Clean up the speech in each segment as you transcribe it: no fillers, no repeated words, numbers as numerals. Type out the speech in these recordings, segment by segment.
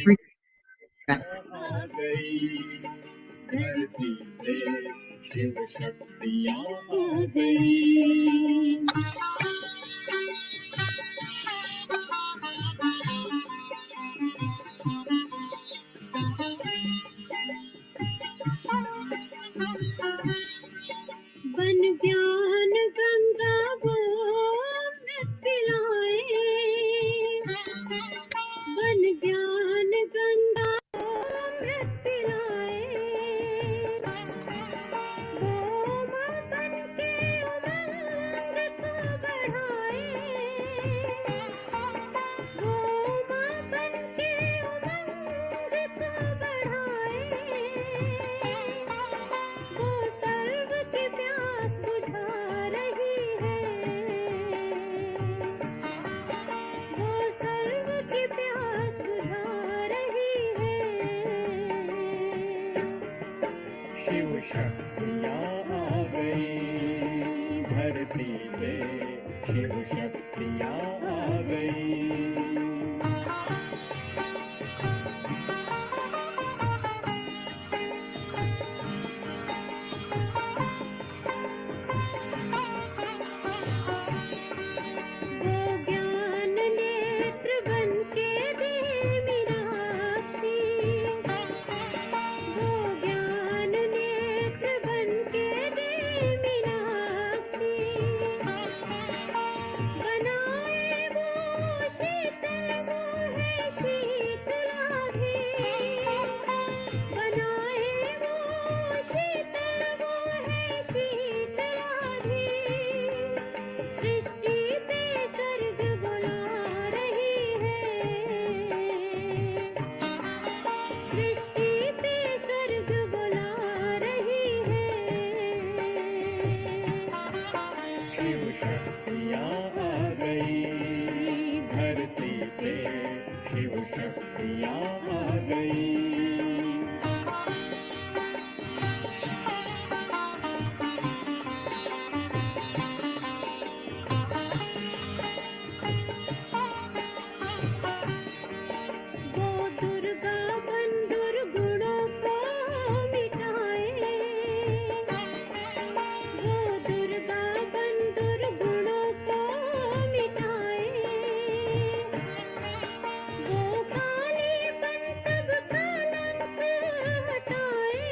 आ गई धरती पे शिव शक्तियाँ आ गई। बन ज्ञान गंगा वो अमृत पिलाए, बन ज्ञान गंगा अमृत पिलाए, वो माँ बन के उमंग को बढ़ाए, वो माँ बन के उमंग को बढ़ाए, वो सर्व की प्यास बुझा रही है, वो सर्व की प्यास बुझा रही है। शिव शक्तियाँ आ गई धरती पे, शिव शक्तियाँ आ गई। वो ज्ञान नेत्र बन के दे मीनाक्षी, वो ज्ञान नेत्र बन के दे मीनाक्षी, बनाए वो शीतल वो है शीतलाधि, बनाए वो शीतल वो है शीतलाधि, सृष्टि पे सर्ग बुला रही है, सृष्टि पे सर्ग बुला रही है। शिव शक्तियाँ आ गई धरती पे, शिव शक्तियाँ आ गई। वो दुर्गा बन दुर्गुणों को मिटाए, वो दुर्गा बन दुर्गुणों को मिटाए, वो काली बन सब कलंक हटाए,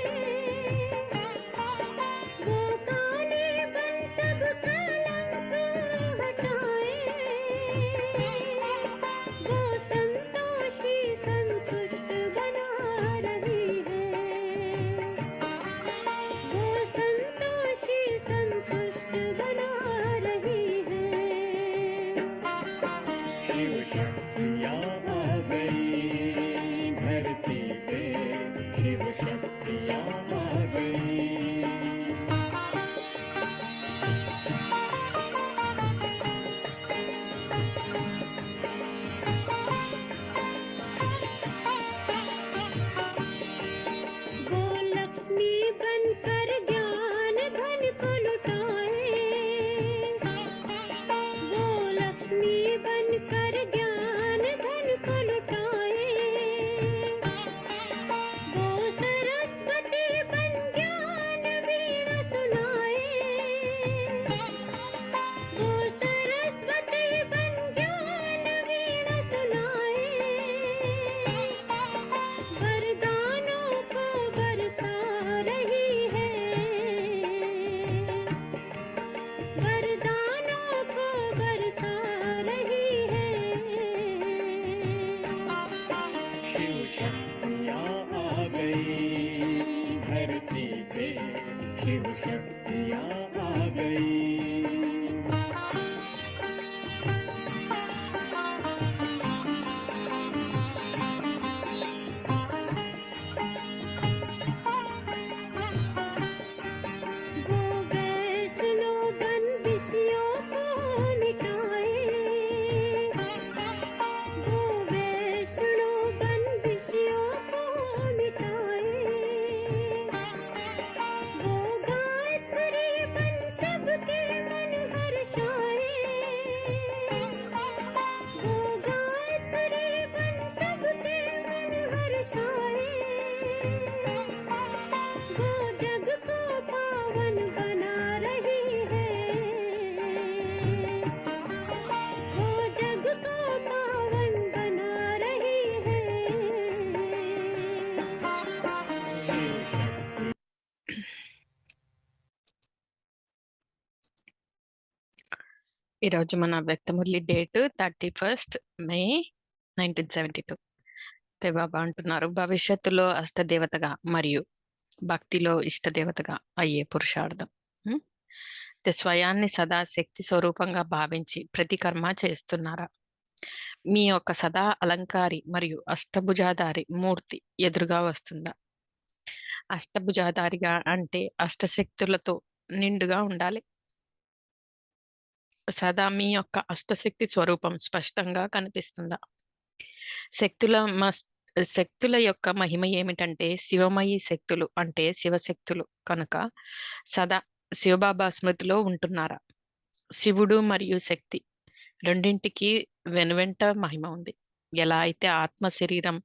वो काली बन सब कलंक हटाए, वो संतोषी संतुष्ट बना रही है, वो संतोषी संतुष्ट बना रही है। शिव शक्तियाँ आ गई धरती पे, शिव शक्तियाँ आ गई। वो लक्ष्मी बनकर ज्ञान धन को लुटाए, वो लक्ष्मी बनकर ज्ञान धन को लुटाए, वो सरस्वती बन ज्ञान वीणा सुनाए, वो सरस्वती बन ज्ञान वीणा सुनाए, वरदानों को बरसा रही है, वरदानों को बरसा रही है। शिव शक्तियाँ आ गई धरती पे, शिव शक्तियाँ आ गई। वो वैष्णो बन विषयों को मिटाए, वो वैष्णो बन विषयों ఈరోజు మన వ్యక్తమురళి డేట్ 31st మే 1972. బాబా అంటున్నారు, భవిష్యత్తులో అష్టదేవతగా మరియు భక్తిలో ఇష్టదేవతగా అయ్యే పురుషార్థం. ఉం? స్వయాన్ని సదా శక్తి స్వరూపంగా భావించి ప్రతి కర్మ చేస్తున్నారా? మీ యొక్క సదా అలంకారి మరియు అష్టభుజాధారి మూర్తి ఎదురుగా వస్తుందా? అష్టభుజాధారిగా అంటే అష్టశక్తులతో నిండుగా ఉండాలి. సదా మీ యొక్క అష్టశక్తి స్వరూపం స్పష్టంగా కనిపిస్తుందా? శక్తుల మస్ శక్తుల యొక్క మహిమ ఏమిటంటే శివమయి శక్తులు అంటే శివశక్తులు కనుక సదా శివబాబా స్మృతిలో ఉంటున్నారా? శివుడు మరియు శక్తి రెండింటికి వెనువెంట మహిమ ఉంది. ఎలా అయితే ఆత్మ శరీరం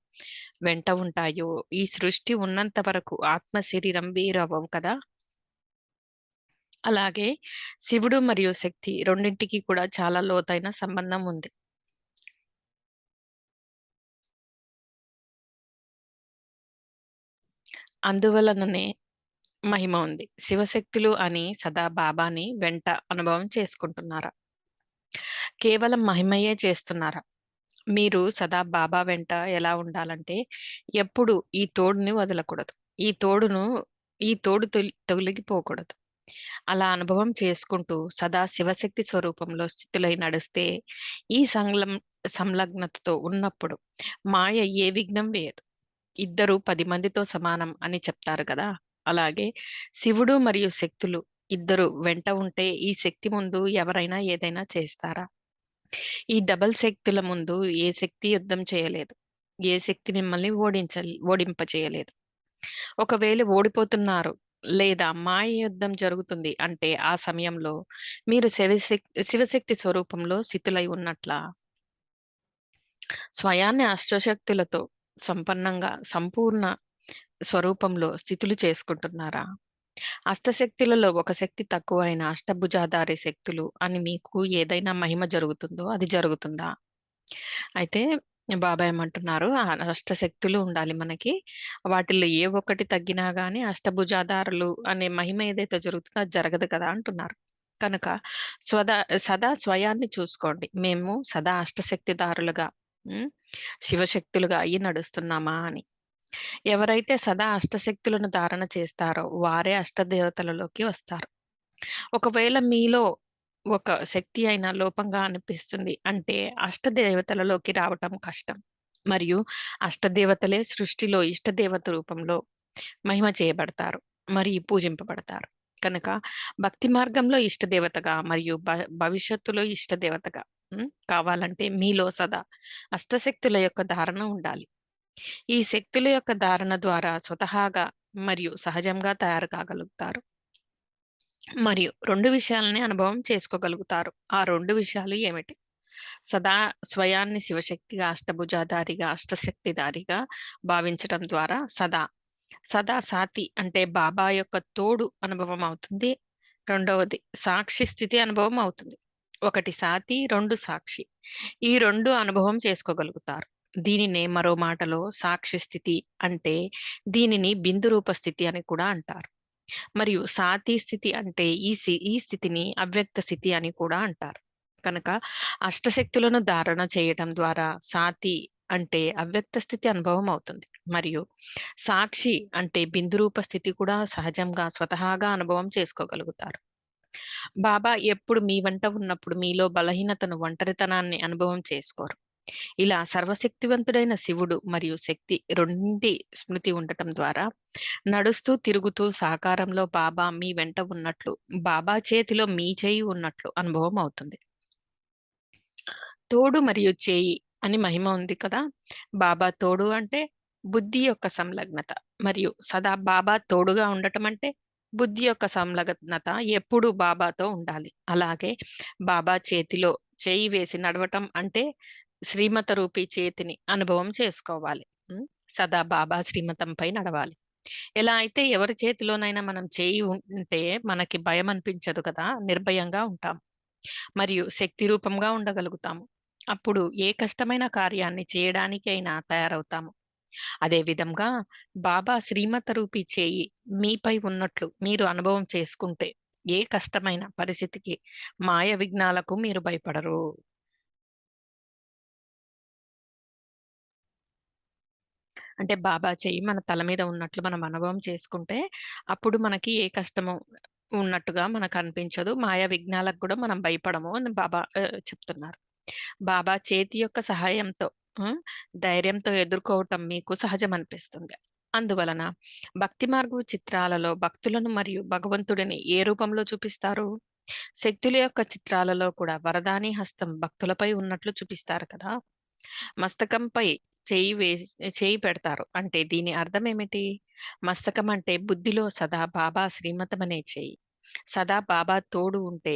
వెంట ఉంటాయో, ఈ సృష్టి ఉన్నంత వరకు ఆత్మ శరీరం వేరు అవ్వవు కదా. అలాగే శివుడు మరియు శక్తి రెండింటికి కూడా చాలా లోతైన సంబంధం ఉంది. అందువలననే మహిమ ఉంది. శివశక్తులు అని సదా బాబాని వెంట అనుభవం చేసుకుంటున్నారా? కేవలం మహిమయే చేస్తున్నారా? మీరు సదా బాబా వెంట ఎలా ఉండాలంటే ఎప్పుడు ఈ తోడుని వదలకూడదు. ఈ తోడును ఈ తోడు తొలగిపోకూడదు. అలా అనుభవం చేసుకుంటూ సదా శివశక్తి స్వరూపంలో స్థితులై నడిస్తే ఈ సంలగ్నతతో ఉన్నప్పుడు మాయ ఏ విఘ్నం వేయదు. ఇద్దరు 10 మందితో సమానం అని చెప్తారు కదా. అలాగే శివుడు మరియు శక్తులు ఇద్దరు వెంట ఉంటే ఈ శక్తి ముందు ఎవరైనా ఏదైనా చేస్తారా? ఈ డబల్ శక్తుల ముందు ఏ శక్తి యుద్ధం చేయలేదు. ఏ శక్తి మిమ్మల్ని ఓడింప చేయలేదు. ఒకవేళ ఓడిపోతున్నారు లేదా మాయ యుద్ధం జరుగుతుంది అంటే ఆ సమయంలో మీరు శివశక్తి స్వరూపంలో స్థితులై ఉన్నట్లా? స్వయాన్ని అష్టశక్తులతో సంపన్నంగా సంపూర్ణ స్వరూపంలో స్థితులు చేసుకుంటున్నారా? అష్టశక్తులలో ఒక శక్తి తక్కువైన అష్టభుజాధారి శక్తులు అని మీకు ఏదైనా మహిమ జరుగుతుందో అది జరుగుతుందా? అయితే బాబా ఏమంటున్నారు, ఆ అష్టశక్తులు ఉండాలి మనకి. వాటిల్లో ఏ ఒక్కటి తగ్గినా గానీ అష్టభుజాధారులు అనే మహిమ ఏదైతే జరుగుతుందో అది జరగదు కదా అంటున్నారు. కనుక సదా స్వయాన్ని చూసుకోండి. మేము సదా అష్టశక్తిదారులుగా ఉం, శివశక్తులుగా అయ్యి నడుస్తున్నామా అని. ఎవరైతే సదా అష్టశక్తులను ధారణ చేస్తారో వారే అష్టదేవతలలోకి వస్తారు. ఒకవేళ మీలో ఒక శక్తి అయినా లోపంగా అనిపిస్తుంది అంటే అష్టదేవతలలోకి రావటం కష్టం. మరియు అష్టదేవతలే సృష్టిలో ఇష్టదేవత రూపంలో మహిమ చేయబడతారు మరియు పూజింపబడతారు. కనుక భక్తి మార్గంలో ఇష్టదేవతగా మరియు భవిష్యత్తులో ఇష్టదేవతగా కావాలంటే మీలో సదా అష్టశక్తుల యొక్క ధారణ ఉండాలి. ఈ శక్తుల యొక్క ధారణ ద్వారా స్వతహాగా మరియు సహజంగా తయారు కాగలుగుతారు. మరియు 2 విషయాలని అనుభవం చేసుకోగలుగుతారు. ఆ 2 విషయాలు ఏమిటి? సదా స్వయాన్ని శివశక్తిగా అష్టభుజాధారిగా అష్టశక్తిధారిగా భావించడం ద్వారా సదా సాతి అంటే బాబా యొక్క తోడు అనుభవం అవుతుంది. రెండవది సాక్షి స్థితి అనుభవం అవుతుంది. ఒకటి సాతి, 2 సాక్షి. ఈ 2 అనుభవం చేసుకోగలుగుతారు. దీనినే మరో మాటలో సాక్షి స్థితి అంటే దీనిని బిందు రూప స్థితి అని కూడా అంటారు. మరియు సాతి స్థితి అంటే ఈ స్థితిని అవ్యక్త స్థితి అని కూడా అంటారు. కనుక అష్టశక్తులను ధారణ చేయటం ద్వారా సాతి అంటే అవ్యక్త స్థితి అనుభవం అవుతుంది. మరియు సాక్షి అంటే బిందు రూప స్థితి కూడా సహజంగా స్వతహాగా అనుభవం చేసుకోగలుగుతారు. బాబా ఎప్పుడు మీ వెంట ఉన్నప్పుడు మీలో బలహీనతను ఒంటరితనాన్ని అనుభవం చేసుకోరు. ఇలా సర్వశక్తివంతుడైన శివుడు మరియు శక్తి రెండింటి స్మృతి ఉండటం ద్వారా నడుస్తూ తిరుగుతూ సాకారంలో బాబా మీ వెంట ఉన్నట్లు, బాబా చేతిలో మీ చేయి ఉన్నట్లు అనుభవం అవుతుంది. తోడు మరియు చేయి అని మహిమ ఉంది కదా. బాబా తోడు అంటే బుద్ధి యొక్క సంలగ్నత, మరియు సదా బాబా తోడుగా ఉండటం అంటే బుద్ధి యొక్క సంలగ్నత ఎప్పుడు బాబాతో ఉండాలి. అలాగే బాబా చేతిలో చేయి వేసి నడవటం అంటే శ్రీమత రూపీ చేతిని అనుభవం చేసుకోవాలి. సదా బాబా శ్రీమతంపై నడవాలి. ఎలా అయితే ఎవరి చేతిలోనైనా మనం చేయి ఉంటే మనకి భయం అనిపించదు కదా, నిర్భయంగా ఉంటాం మరియు శక్తి రూపంగా ఉండగలుగుతాము. అప్పుడు ఏ కష్టమైన కార్యాన్ని చేయడానికి అయినా తయారవుతాము. అదే విధంగా బాబా శ్రీమత రూపీ చేయి మీపై ఉన్నట్లు మీరు అనుభవం చేసుకుంటే ఏ కష్టమైన పరిస్థితికి, మాయ విఘ్నాలకు మీరు భయపడరు. అంటే బాబా చెయ్యి మన తల మీద ఉన్నట్లు మనం అనుభవం చేసుకుంటే, అప్పుడు మనకి ఏ కష్టము ఉన్నట్టుగా మనకు అనిపించదు. మాయా విఘ్నాలకు కూడా మనం భయపడము అని బాబా చెప్తున్నారు. బాబా చేతి యొక్క సహాయంతో హ్మ్, ధైర్యంతో ఎదుర్కోవటం మీకు సహజం అనిపిస్తుంది. అందువలన భక్తి మార్గం చిత్రాలలో భక్తులను మరియు భగవంతుడిని ఏ రూపంలో చూపిస్తారు? శక్తుల యొక్క చిత్రాలలో కూడా వరదాని హస్తం భక్తులపై ఉన్నట్లు చూపిస్తారు కదా! మస్తకంపై చేయి పెడతారు. అంటే దీని అర్థం ఏమిటి? మస్తకం అంటే బుద్ధిలో సదా బాబా శ్రీమతమనే చేయి. సదా బాబా తోడు ఉంటే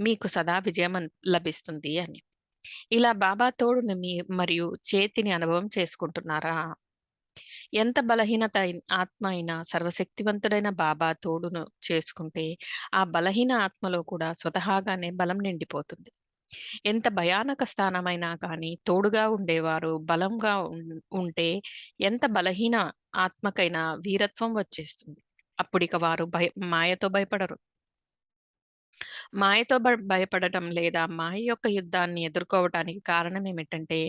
మీకు సదా విజయం లభిస్తుంది అని. ఇలా బాబా తోడుని మరియు చేతిని అనుభవం చేసుకుంటున్నారా? ఎంత బలహీనత ఆత్మ అయినా సర్వశక్తివంతుడైన బాబా తోడును చేసుకుంటే ఆ బలహీన ఆత్మలో కూడా స్వతహాగానే బలం నిండిపోతుంది. ఎంత భయానక స్థానమైనా కానీ తోడుగా ఉండేవారు బలంగా ఉంటే ఎంత బలహీన ఆత్మకైనా వీరత్వం వచ్చేస్తుంది. అప్పుడిక వారు మాయతో భయపడరు. మాయతో భయపడటం లేదా మాయ యొక్క యుద్ధాన్ని ఎదుర్కోవటానికి కారణం ఏమిటంటే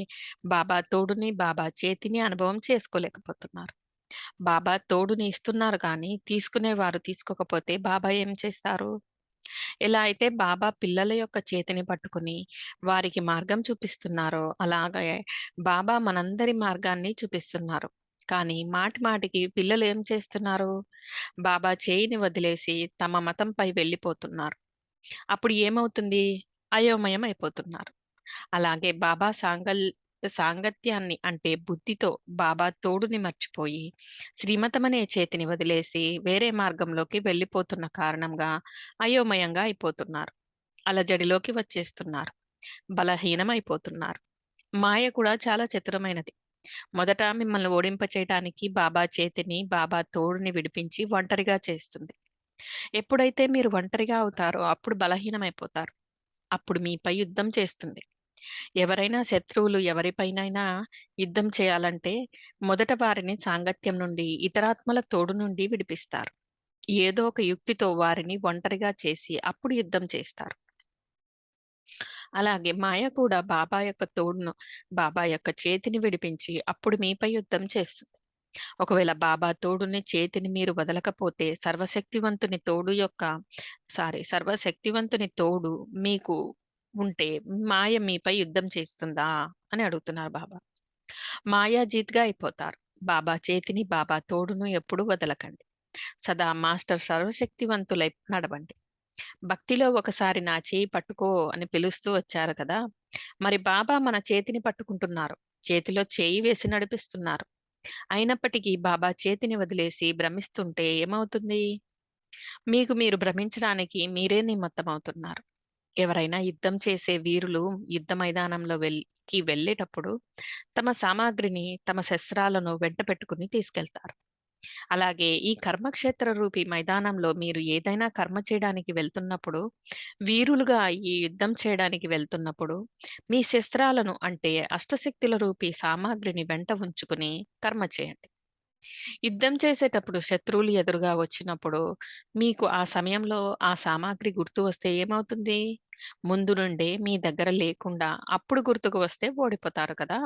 బాబా తోడుని బాబా చేతిని అనుభవం చేసుకోలేకపోతున్నారు. బాబా తోడుని ఇస్తున్నారు కానీ తీసుకునేవారు తీసుకోకపోతే బాబా ఏం చేస్తారు? ఎలా అయితే బాబా పిల్లల యొక్క చేతిని పట్టుకుని వారికి మార్గం చూపిస్తున్నారో అలాగే బాబా మనందరి మార్గాన్ని చూపిస్తున్నారు. కానీ మాటి మాటికి పిల్లలు ఏం చేస్తున్నారు? బాబా చేయిని వదిలేసి తమ మతంపై వెళ్ళిపోతున్నారు. అప్పుడు ఏమవుతుంది? అయోమయం అయిపోతున్నారు. అలాగే బాబా సాంగత్యాన్ని అంటే బుద్ధితో బాబా తోడుని మర్చిపోయి శ్రీమతమనే చేతిని వదిలేసి వేరే మార్గంలోకి వెళ్ళిపోతున్న కారణంగా అయోమయంగా అయిపోతున్నారు. అలజడిలోకి వచ్చేస్తున్నారు. బలహీనమైపోతున్నారు. మాయ కూడా చాలా చతురమైనది. మొదట మిమ్మల్ని ఓడింపచేయటానికి బాబా చేతిని బాబా తోడుని విడిపించి ఒంటరిగా చేస్తుంది. ఎప్పుడైతే మీరు ఒంటరిగా అవుతారో అప్పుడు బలహీనమైపోతారు. అప్పుడు మీపై యుద్ధం చేస్తుంది. ఎవరైనా శత్రువులు ఎవరిపైనైనా యుద్ధం చేయాలంటే మొదట వారిని సాంగత్యం నుండి ఇతరాత్మల తోడు నుండి విడిపిస్తారు. ఏదో ఒక యుక్తితో వారిని ఒంటరిగా చేసి అప్పుడు యుద్ధం చేస్తారు. అలాగే మాయ కూడా బాబా యొక్క తోడును బాబా యొక్క చేతిని విడిపించి అప్పుడు మీపై యుద్ధం చేస్తుంది. ఒకవేళ బాబా తోడుని చేతిని మీరు వదలకపోతే సర్వశక్తివంతుని తోడు మీకు ఉంటే మాయ మీపై యుద్ధం చేస్తుందా అని అడుగుతున్నారు బాబా. మాయాజీత్‌గా అయిపోతారు. బాబా చేతిని, బాబా తోడును ఎప్పుడూ వదలకండి. సదా మాస్టర్ సర్వశక్తివంతులై నడవండి. భక్తిలో ఒకసారి నా చేయి పట్టుకో అని పిలుస్తూ వచ్చారు కదా! మరి బాబా మన చేతిని పట్టుకుంటున్నారు. చేతిలో చేయి వేసి నడిపిస్తున్నారు. అయినప్పటికీ బాబా చేతిని వదిలేసి భ్రమిస్తుంటే ఏమవుతుంది? మీకు మీరు భ్రమించడానికి మీరే నిమత్తమవుతున్నారు. ఎవరైనా యుద్ధం చేసే వీరులు యుద్ధ మైదానంలో వెళ్ళేటప్పుడు తమ సామాగ్రిని, తమ శస్త్రాలను వెంట పెట్టుకుని తీసుకెళ్తారు. అలాగే ఈ కర్మక్షేత్ర రూపి మైదానంలో మీరు ఏదైనా కర్మ చేయడానికి వెళ్తున్నప్పుడు, వీరులుగా ఈ యుద్ధం చేయడానికి వెళ్తున్నప్పుడు, మీ శస్త్రాలను అంటే అష్టశక్తుల రూపి సామాగ్రిని వెంట ఉంచుకుని కర్మ చేయండి. యుద్ధం చేసేటప్పుడు శత్రువులు ఎదురుగా వచ్చినప్పుడు, మీకు ఆ సమయంలో ఆ సామాగ్రి గుర్తు వస్తే ఏమవుతుంది? ముందు నుండే మీ దగ్గర లేకుండా అప్పుడు గుర్తుకు వస్తే ఓడిపోతారు కదా!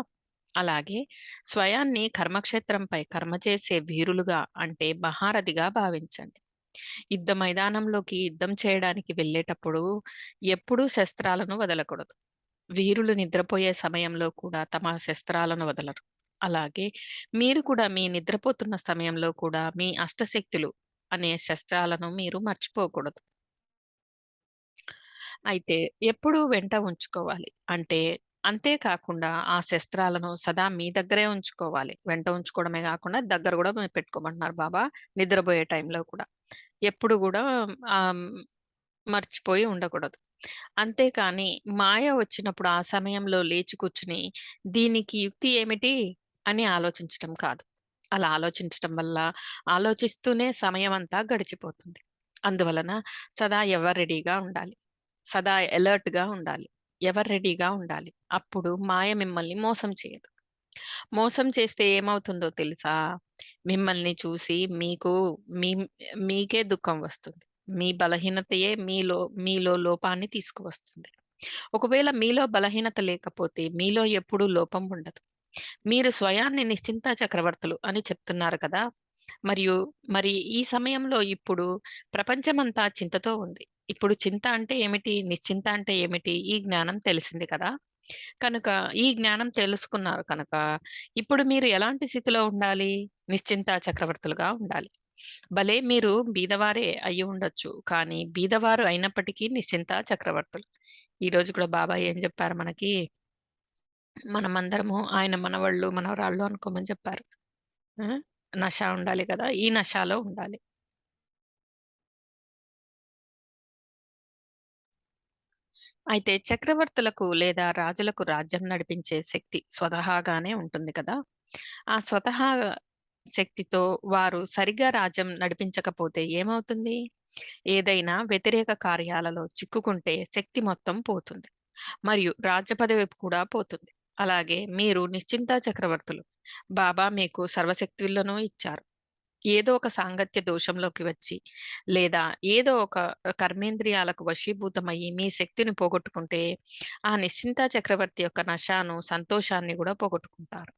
అలాగే స్వయాన్ని కర్మక్షేత్రంపై కర్మ చేసే వీరులుగా అంటే మహారథిగా భావించండి. యుద్ధ మైదానంలోకి యుద్ధం చేయడానికి వెళ్ళేటప్పుడు ఎప్పుడూ శస్త్రాలను వదలకూడదు. వీరులు నిద్రపోయే సమయంలో కూడా తమ శస్త్రాలను వదలరు. అలాగే మీరు కూడా మీ నిద్రపోతున్న సమయంలో కూడా మీ అష్టశక్తులు అనే శస్త్రాలను మీరు మర్చిపోకూడదు. అయితే ఎప్పుడూ వెంట ఉంచుకోవాలి. అంతేకాకుండా ఆ శస్త్రాలను సదా మీ దగ్గరే ఉంచుకోవాలి. వెంట ఉంచుకోవడమే గాకుండా దగ్గర గూడా పెట్టుకోమంటున్నారు బాబా నిద్రబోయే టైంలో కూడా. ఎప్పుడు గూడా ఆహ్, మర్చిపోయి ఉండకూడదు. అంతేకాని మాయ వచ్చినప్పుడు ఆ సమయంలో లేచి కూర్చుని, దీనికి యుక్తి ఏమిటి అని ఆలోచించటం కాదు. అలా ఆలోచించటం వల్ల ఆలోచిస్తూనే సమయమంతా గడిచిపోతుంది. అందువలన సదా ఎవర్ రెడీగా ఉండాలి. సదా అలర్ట్‌గా ఉండాలి. ఎవర్ రెడీగా ఉండాలి. అప్పుడు మాయ మిమ్మల్ని మోసం చేయదు. మోసం చేస్తే ఏమవుతుందో తెలుసా? మిమ్మల్ని చూసి మీ మీకే దుఃఖం వస్తుంది. మీ బలహీనతయే మీలో లోపాన్ని తీసుకువస్తుంది. ఒకవేళ మీలో బలహీనత లేకపోతే మీలో ఎప్పుడూ లోపం ఉండదు. మీరు స్వయాన్ని నిశ్చింత చక్రవర్తులు అని చెప్తున్నారు కదా! మరియు మరి ఈ సమయంలో ఇప్పుడు ప్రపంచమంతా చింతతో ఉంది. ఇప్పుడు చింత అంటే ఏమిటి? నిశ్చింత అంటే ఏమిటి? ఈ జ్ఞానం తెలిసింది కదా! కనుక ఈ జ్ఞానం తెలుసుకున్నారు కనుక ఇప్పుడు మీరు ఎలాంటి స్థితిలో ఉండాలి? నిశ్చింత చక్రవర్తులుగా ఉండాలి. భలే మీరు బీదవారే అయ్యి ఉండొచ్చు. కానీ బీదవారు అయినప్పటికీ నిశ్చింత చక్రవర్తులు. ఈరోజు కూడా బాబా ఏం చెప్పారు మనకి? మనమందరము ఆయన మనవళ్ళు, మనవరాళ్ళు అనుకోమని చెప్పారు. ఆ! నష ఉండాలి కదా! ఈ నషాలో ఉండాలి. అయితే చక్రవర్తులకు లేదా రాజులకు రాజ్యం నడిపించే శక్తి స్వతహాగానే ఉంటుంది కదా! ఆ స్వతహా శక్తితో వారు సరిగ్గా రాజ్యం నడిపించకపోతే ఏమవుతుంది? ఏదైనా వ్యతిరేక కార్యాలలో చిక్కుకుంటే శక్తి మొత్తం పోతుంది. మరియు రాజ్య పదవి కూడా పోతుంది. అలాగే మీరు నిశ్చింత చక్రవర్తులు. బాబా మీకు సర్వశక్తులను ఇచ్చారు. ఏదో ఒక సాంగత్య దోషంలోకి వచ్చి, లేదా ఏదో ఒక కర్మేంద్రియాలకు వశీభూతమయ్యి మీ శక్తిని పోగొట్టుకుంటే, ఆ నిశ్చింత చక్రవర్తి యొక్క నశాను, సంతోషాన్ని గూడా పోగొట్టుకుంటారు.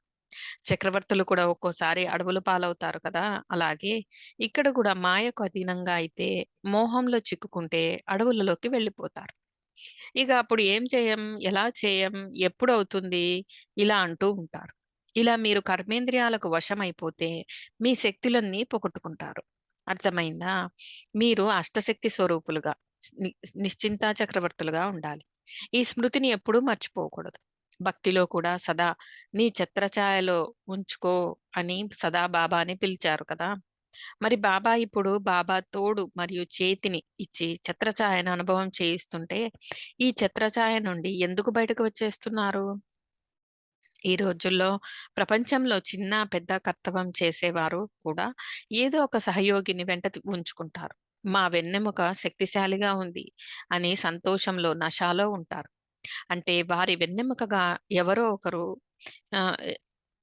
చక్రవర్తులు కూడా ఒక్కోసారి అడవుల పాలవుతారు కదా! అలాగే ఇక్కడ గూడా మాయకు అధీనంగా అయితే, మోహంలో చిక్కుకుంటే అడవులలోకి వెళ్ళిపోతారు. ఇక అప్పుడు ఏం చేయం? ఎలా చేయం? ఎప్పుడవుతుంది? ఇలా అంటూ ఉంటారు. ఇలా మీరు కర్మేంద్రియాలకు వశమైపోతే మీ శక్తులన్నీ పోగొట్టుకుంటారు. అర్థమైందా? మీరు అష్టశక్తి స్వరూపులుగా, ని నిశ్చింతా చక్రవర్తులుగా ఉండాలి. ఈ స్మృతిని ఎప్పుడూ మర్చిపోకూడదు. భక్తిలో కూడా సదా నీ ఛత్రఛాయలో ఉంచుకో అని సదా బాబాని పిలిచారు కదా! మరి బాబా తోడు మరియు చేతిని ఇచ్చి ఛత్రఛాయను అనుభవం చేయిస్తుంటే, ఈ ఛత్రఛాయ నుండి ఎందుకు బయటకు వచ్చేస్తున్నారు? ఈ రోజుల్లో ప్రపంచంలో చిన్న, పెద్ద కర్తవ్యం చేసేవారు కూడా ఏదో ఒక సహయోగిని వెంట ఉంచుకుంటారు. మా వెన్నెముక శక్తిశాలిగా ఉంది అని సంతోషంలో, నషాలో ఉంటారు. అంటే వారి వెన్నెముకగా ఎవరో ఒకరు ఆహ్,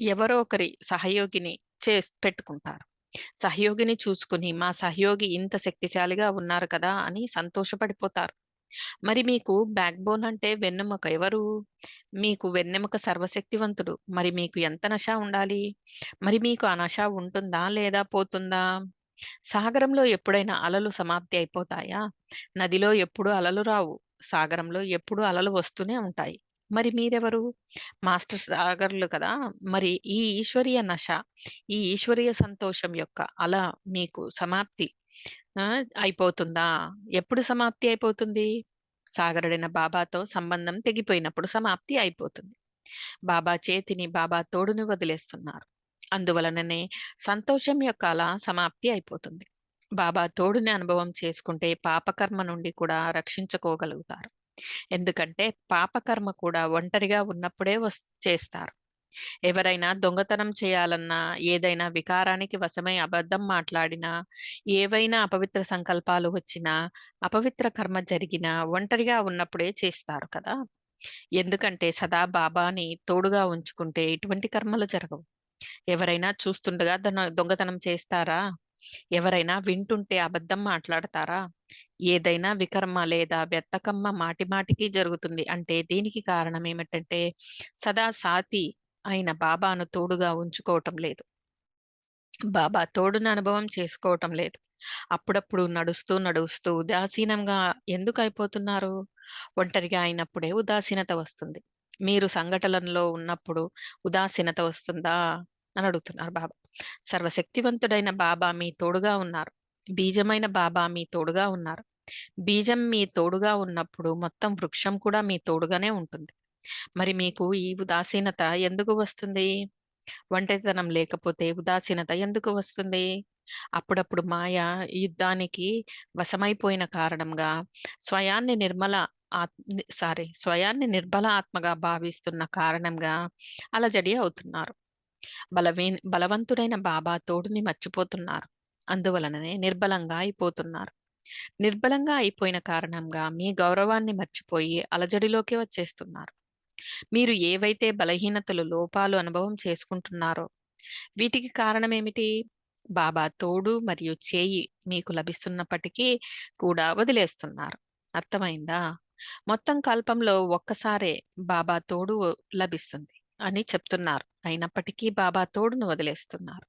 ఎవరో ఒకరి సహయోగిని పెట్టుకుంటారు. సహయోగిని చూసుకొని, మా సహయోగి ఇంత శక్తిశాలిగా ఉన్నారు కదా! అని సంతోషపడిపోతారు. మరి మీకు బ్యాక్‌బోన్ అంటే వెన్నెముక ఎవరు? మీకు వెన్నెముక సర్వశక్తివంతుడు. మరి మీకు ఎంత నష ఉండాలి? మరి మీకు ఆ నష ఉంటుందా? లేదా పోతుందా? సాగరంలో ఎప్పుడైనా అలలు సమాప్తి అయిపోతాయా? నదిలో ఎప్పుడూ అలలు రావు. సాగరంలో ఎప్పుడూ అలలు వస్తూనే ఉంటాయి. మరి మీరెవరు? మాస్టర్ సాగర్‌లు కదా! మరి ఈ ఈశ్వరీయ నష, ఈ ఈశ్వరీయ సంతోషం యొక్క అల మీకు సమాప్తి ఆ! అయిపోతుందా? ఎప్పుడు సమాప్తి అయిపోతుంది? సాగరుడైన బాబాతో సంబంధం తెగిపోయినప్పుడు సమాప్తి అయిపోతుంది. బాబా చేతిని, బాబా తోడుని వదిలేస్తున్నారు. అందువలననే సంతోషం యొక్క అల సమాప్తి అయిపోతుంది. బాబా తోడుని అనుభవం చేసుకుంటే పాపకర్మ నుండి కూడా రక్షించుకోగలుగుతారు. ఎందుకంటే పాపకర్మ కూడా ఒంటరిగా ఉన్నప్పుడే చేస్తారు. ఎవరైనా దొంగతనం చేయాలన్నా, ఏదైనా వికారానికి వశమై అబద్ధం మాట్లాడినా, ఏవైనా అపవిత్ర సంకల్పాలు వచ్చినా, అపవిత్ర కర్మ జరిగినా ఒంటరిగా ఉన్నప్పుడే చేస్తారు కదా! ఎందుకంటే సదా బాబాని తోడుగా ఉంచుకుంటే ఎటువంటి కర్మలు జరగవు. ఎవరైనా చూస్తుండగా దొంగతనం చేస్తారా? ఎవరైనా వింటుంటే అబద్ధం మాట్లాడతారా? ఏదైనా వికర్మ లేదా వ్యర్థకర్మ మాటి మాటికి జరుగుతుంది. అంటే దీనికి కారణం ఏమిటంటే సదా సాతి అయిన బాబాను తోడుగా ఉంచుకోవటం లేదు. బాబా తోడుని అనుభవం చేసుకోవటం లేదు. అప్పుడప్పుడు నడుస్తూ, నడుస్తూ ఉదాసీనంగా ఎందుకయిపోతున్నారు? ఒంటరిగా అయినప్పుడే ఉదాసీనత వస్తుంది. మీరు సంఘటనలో ఉన్నప్పుడు ఉదాసీనత వస్తుందా? అని అడుగుతున్నారు బాబా. సర్వశక్తివంతుడైన బాబా మీ తోడుగా ఉన్నారు. బీజమైన బాబా మీ తోడుగా ఉన్నారు. బీజం మీ తోడుగా ఉన్నప్పుడు మొత్తం వృక్షం కూడా మీ తోడుగానే ఉంటుంది. మరి మీకు ఈ ఉదాసీనత ఎందుకు వస్తుంది? ఒంటరితనం లేకపోతే ఉదాసీనత ఎందుకు వస్తుంది? అప్పుడప్పుడు మాయ యుద్ధానికి వశమైపోయిన కారణంగా స్వయాన్ని నిర్మల స్వయాన్ని నిర్బల ఆత్మగా భావిస్తున్న కారణంగా అలజడి అవుతున్నారు. బలవంతుడైన బాబా తోడుని మర్చిపోతున్నారు. అందువలననే నిర్బలంగా అయిపోతున్నారు. నిర్బలంగా అయిపోయిన కారణంగా మీ గౌరవాన్ని మర్చిపోయి అలజడిలోకి వచ్చేస్తున్నారు. మీరు ఏవైతే బలహీనతలు, లోపాలు అనుభవం చేసుకుంటున్నారో వీటికి కారణమేమిటి? బాబా తోడు మరియు చేయి మీకు లభిస్తున్నప్పటికీ కూడా వదిలేస్తున్నారు. అర్థమైందా? మొత్తం కల్పంలో ఒక్కసారే బాబా తోడు లభిస్తుంది అని చెప్తున్నారు. అయినప్పటికీ బాబా తోడును వదిలేస్తున్నారు.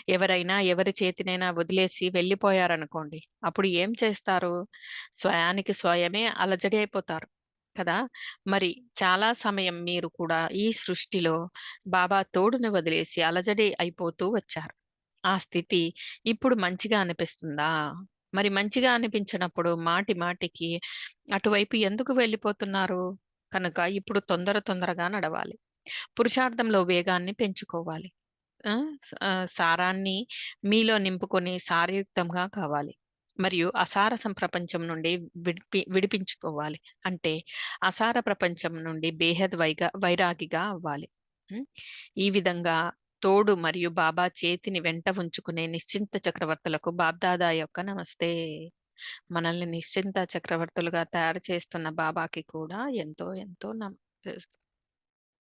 ఎవరైనా ఎవరి చేతినైనా వదిలేసి వెళ్ళిపోయారనుకోండి, అప్పుడు ఏం చేస్తారు? స్వయానికి స్వయమే అలజడి అయిపోతారు కదా. మరి చాలా సమయం మీరు కూడా ఈ సృష్టిలో బాబా తోడుని వదిలేసి అలజడి అయిపోతూ వచ్చారు. ఆ స్థితి ఇప్పుడు మంచిగా అనిపిస్తుందా? మరి మంచిగా అనిపించినప్పుడు మాటి మాటికి అటువైపు ఎందుకు వెళ్ళిపోతున్నారు? కనుక ఇప్పుడు తొందరగా నడవాలి. పురుషార్థంలో వేగాన్ని పెంచుకోవాలి. ఆ, సారాన్ని మీలో నింపుకొని సారయుక్తంగా కావాలి. మరియు ప్రపంచం నుండి విడిపించుకోవాలి. అంటే అసార ప్రపంచం నుండి బేహద్ వైరాగిగా అవ్వాలి. ఉం? ఈ విధంగా తోడు మరియు బాబా చేతిని వెంట ఉంచుకునే నిశ్చింత చక్రవర్తులకు బాబ్దాదా యొక్క నమస్తే. మనల్ని నిశ్చింత చక్రవర్తులుగా తయారు చేస్తున్న బాబాకి కూడా ఎంతో ఎంతో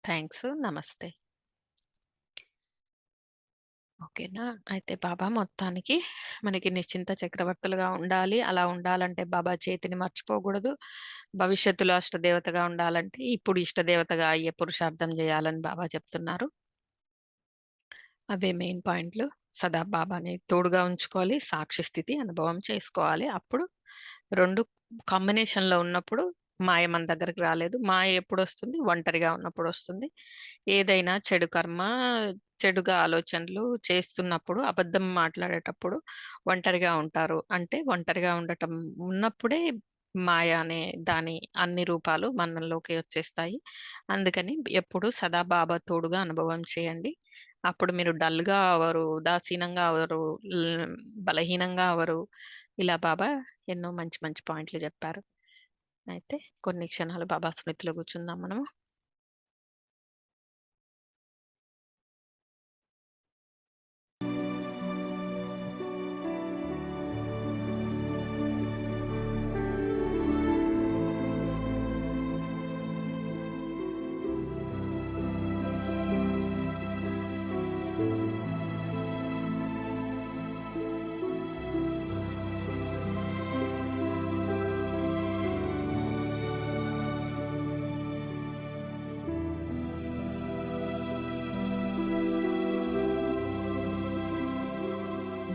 థ్యాంక్స్, నమస్తే. ఓకేనా? అయితే బాబా మొత్తానికి మనకి నిశ్చింత చక్రవర్తులుగా ఉండాలి. అలా ఉండాలంటే బాబా చేతిని మర్చిపోకూడదు. భవిష్యత్తులో అష్టదేవతగా ఉండాలంటే ఇప్పుడు ఇష్టదేవతగా అయ్యే పురుషార్థం చేయాలని బాబా చెప్తున్నారు. అవే మెయిన్ పాయింట్లు. సదా బాబాని తోడుగా ఉంచుకోవాలి, సాక్షి స్థితి అనుభవం చేసుకోవాలి. అప్పుడు రెండు కాంబినేషన్లో ఉన్నప్పుడు మాయ మన దగ్గరికి రాలేదు. మాయ ఎప్పుడు వస్తుంది? ఒంటరిగా ఉన్నప్పుడు వస్తుంది. ఏదైనా చెడు కర్మ, చెడుగా ఆలోచనలు చేస్తున్నప్పుడు, అబద్ధం మాట్లాడేటప్పుడు ఒంటరిగా ఉంటారు. అంటే ఒంటరిగా ఉండటం ఉన్నప్పుడే మాయ అనే దాని అన్ని రూపాలు మనలోకి వచ్చేస్తాయి. అందుకని ఎప్పుడు సదా బాబా తోడుగా అనుభవం చేయండి. అప్పుడు మీరు డల్గా అవరు, ఉదాసీనంగా అవరు, బలహీనంగా అవరు. ఇలా బాబా ఎన్నో మంచి మంచి పాయింట్లు చెప్పారు. అయితే కొన్ని క్షణాలు బాబా స్మృతిలో కూర్చుందాం మనము.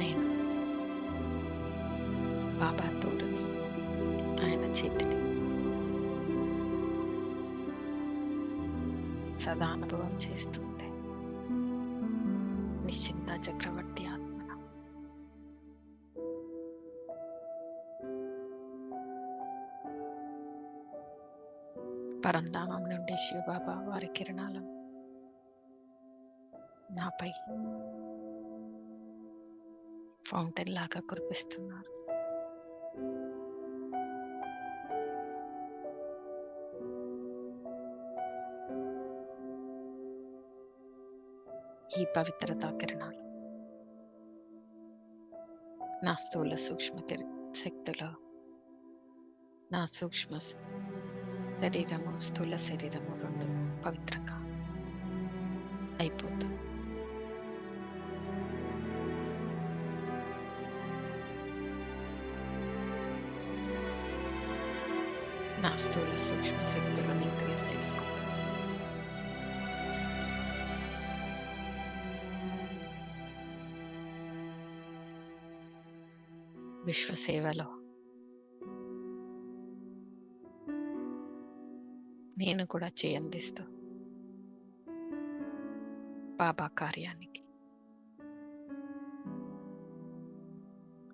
నేను బాబా తోడుని, ఆయన చేతిని సదా అనుభవం చేస్తుంటే నిశ్చింత చక్రవర్తి ఆత్మన పరంధామం నుండి శివబాబా వారి కిరణాలను నాపై ఫౌంటైన్ లాగా కురిపిస్తున్నారు. ఈ పవిత్రతా కిరణాలు నా స్థూల సూక్ష్మ శక్తిలో, నా సూక్ష్మ శరీరము, స్థూల శరీరము రెండు పవిత్రంగా అయిపోతాయి. నా స్థూల సూక్ష్మ శక్తులను ఇంక్రీజ్ చేసుకుంటాను. విశ్వసేవలో నేను కూడా చేయందిస్తూ బాబా కార్యానికి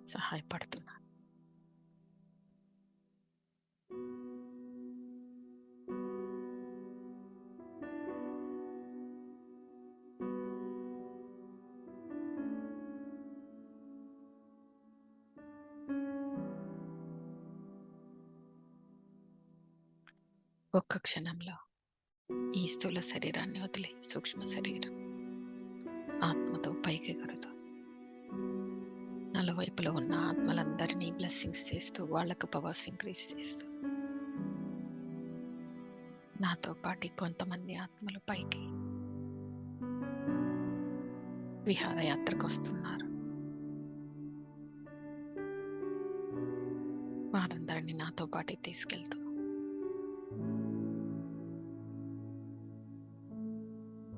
సహాయపడుతున్నాను. ఒక్క క్షణంలో ఈ స్థూల శరీరాన్ని వదిలి సూక్ష్మ శరీరం ఆత్మతో పైకి ఎగురుతూ నలువైపులో ఉన్న ఆత్మలందరినీ బ్లెస్సింగ్స్ చేస్తూ వాళ్ళకు పవర్స్ ఇంక్రీజ్ చేస్తూ నాతో పాటు కొంతమంది ఆత్మలు పైకి విహారయాత్రకు వస్తున్నారు. నాతో పాటు తీసుకెళ్తూ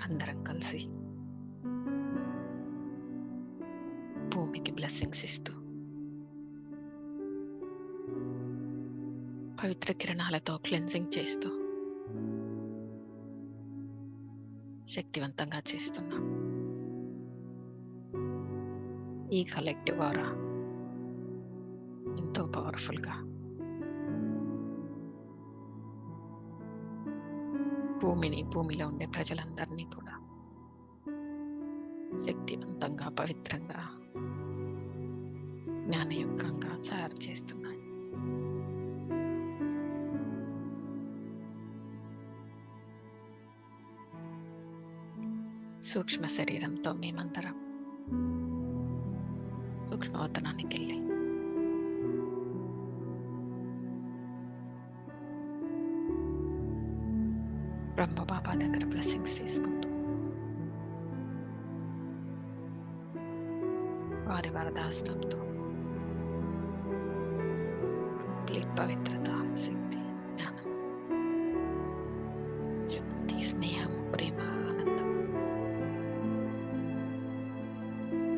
అందరం కలిసి భూమికి బ్లెస్సింగ్స్ ఇస్తూ పవిత్ర కిరణాలతో క్లెన్జింగ్ చేస్తూ శక్తివంతంగా చేస్తున్నాం. ఈ కలెక్టివ్ ఆరా ఎంతో పవర్ఫుల్గా భూమిలో ఉండే ప్రజలందరినీ కూడా శక్తివంతంగా, పవిత్రంగా, జ్ఞానయుక్తంగా తయారు చేస్తున్నాయి. సూక్ష్మ శరీరంతో మేమందరం సూక్ష్మవతనానికి వెళ్ళి బ్రహ్మ బాబా దగ్గర బ్లెస్సింగ్స్ తీసుకుంటూ వారి వరదాస్తంతో కంప్లీట్ పవిత్రత, శక్తి, జ్ఞానం, శాంతి, స్నేహం, ప్రేమ, ఆనందం,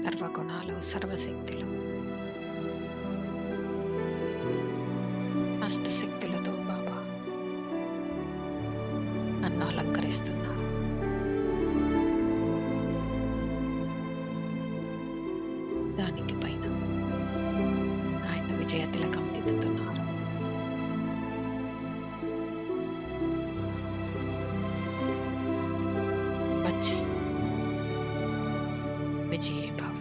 సర్వగుణాలు, సర్వశక్తులు, అష్టశక్తులతో బాబా నన్ను అలంకరిస్తున్నారు. దానికి పైన ఆయన విజయ తిలకం దిద్దుతున్నారు. వచ్చి విజయీ భావ,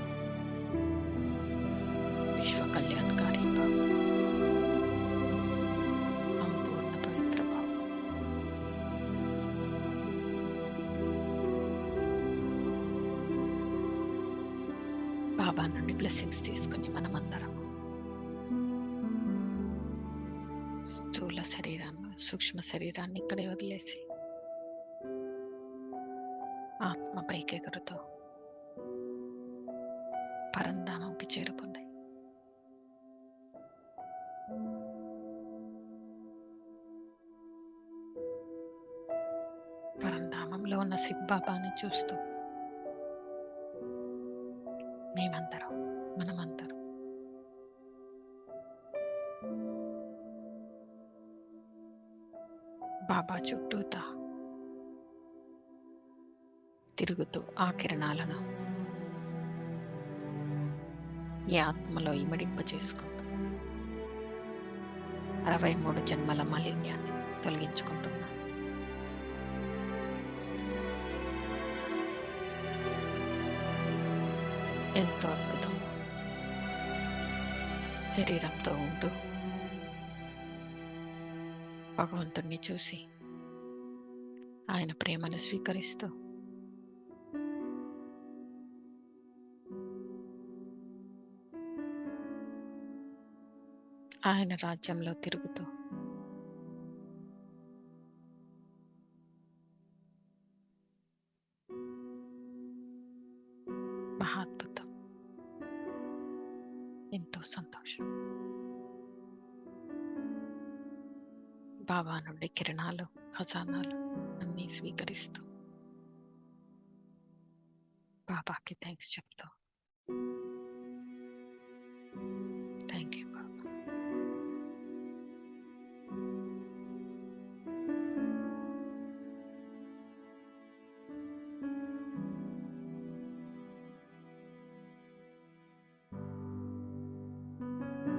విశ్వ కళ్యాణకారి భావ, సంపూర్ణ పవిత్ర భావ. బాబా నుండి బ్లెస్సింగ్స్ తీసుకుని మనమందరం స్థూల శరీరాన్ని, సూక్ష్మ శరీరాన్ని ఇక్కడే వదిలేసి ఆత్మ పైకెగురుతూ పరంధామంకి చేరుకుంది. పరంధామంలో ఉన్న శివబాబాని చూస్తూ మనమందరం బాబా చుట్టూతా తిరుగుతూ ఆ కిరణాలను ఈ ఆత్మలో ఇమిడింప చేసుకుంటూ 63 జన్మల మాలిన్యాన్ని తొలగించుకుంటున్నాను. ఎంతో అద్భుతం. శరీరంతో ఉంటూ భగవంతుణ్ణి చూసి ఆయన ప్రేమను స్వీకరిస్తూ ఆయన రాజ్యంలో తిరుగుతూ మహాద్భుతం. ఎంతో సంతోషం. బాబా నుండి కిరణాలు, ఖజానాలు అన్నీ స్వీకరిస్తూ బాబాకి థ్యాంక్స్ చెప్తూ, థ్యాంక్ యూ బాబా.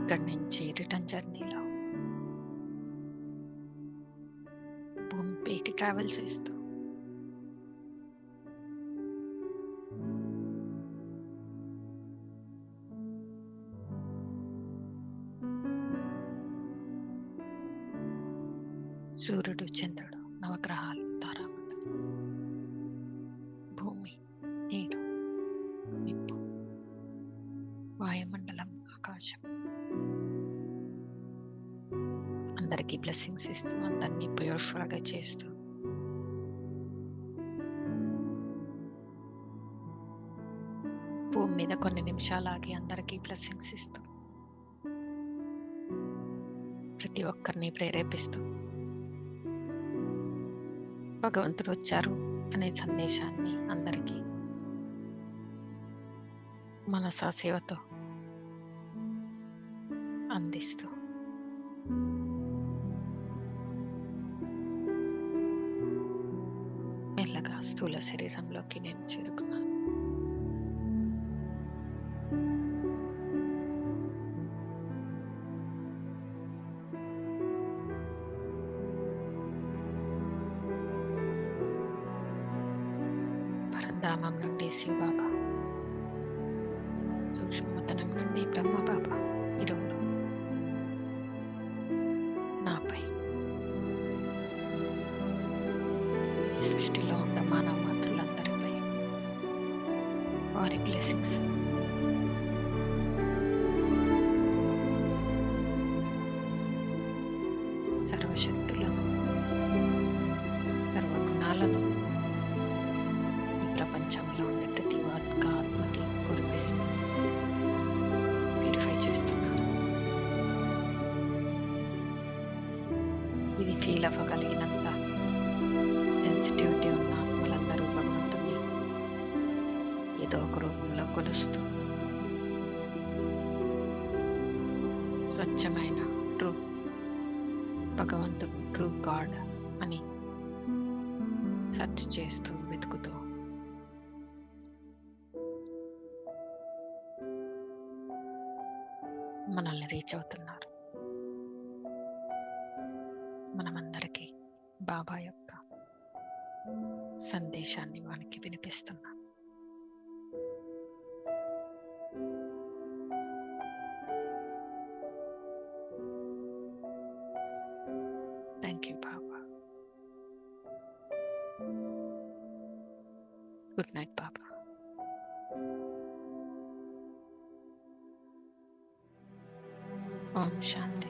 ఇక్కడి నుంచి రిటర్న్ జర్నీలో భూమిపైకి ట్రావెల్ చేస్తూ సూర్యుడు, చంద్రుడు, నవగ్రహాలు, తారామండలం, భూమి, నీరు, నిప్పు, వాయుమండలం, ఆకాశం, అందరికీ బ్లెస్సింగ్స్ ఇస్తూ, అందరినీ ప్యూరిఫైగా చేస్తూ భూమి మీద కొన్ని నిమిషాలు ఆగి అందరికీ బ్లెస్సింగ్స్ ఇస్తూ ప్రతి ప్రతి ఒక్కరిని ప్రేరేపిస్తూ భగవంతుడు వచ్చారు అనే సందేశాన్ని అందరికీ మనసా సేవతో అందిస్తూ మెల్లగా స్థూల శరీరంలోకి నేను చేరుకున్నాను. పరంధామం నుండి శివబాబా, సూక్ష్మతనం నుండి బ్రహ్మబాబా ఇరువురు నాపై, ఈ సృష్టిలో ఉన్న మానవ మాతృలందరిపై వారి బ్లెస్సింగ్స్ సర్వశక్తులను సర్వగుణాలను ఈ ప్రపంచంలో ఉండే ప్రతి ఒక్క ఆత్మకి కురిపిస్తూ ప్యూరిఫై చేస్తున్నారు. ఇది ఫీల్ అవ్వగలిగినంత సెన్సిటివిటీ ఉన్న ఆత్మలందరూ భగవంతుడిని ఏదో ఒక రూపంలో కొలుస్తూ స్వచ్ఛమైన ట్రూ భగవంతుడు, ట్రూ గాడ్ అని సెర్చ్ చేస్తూ వెతుకుతూ మనల్ని రీచ్ అవుతున్నారు. మనమందరికీ బాబా యొక్క సందేశాన్ని వానికి వినిపిస్తున్నాం. Thank you Baba. Good night Baba. ఓం శాంతి.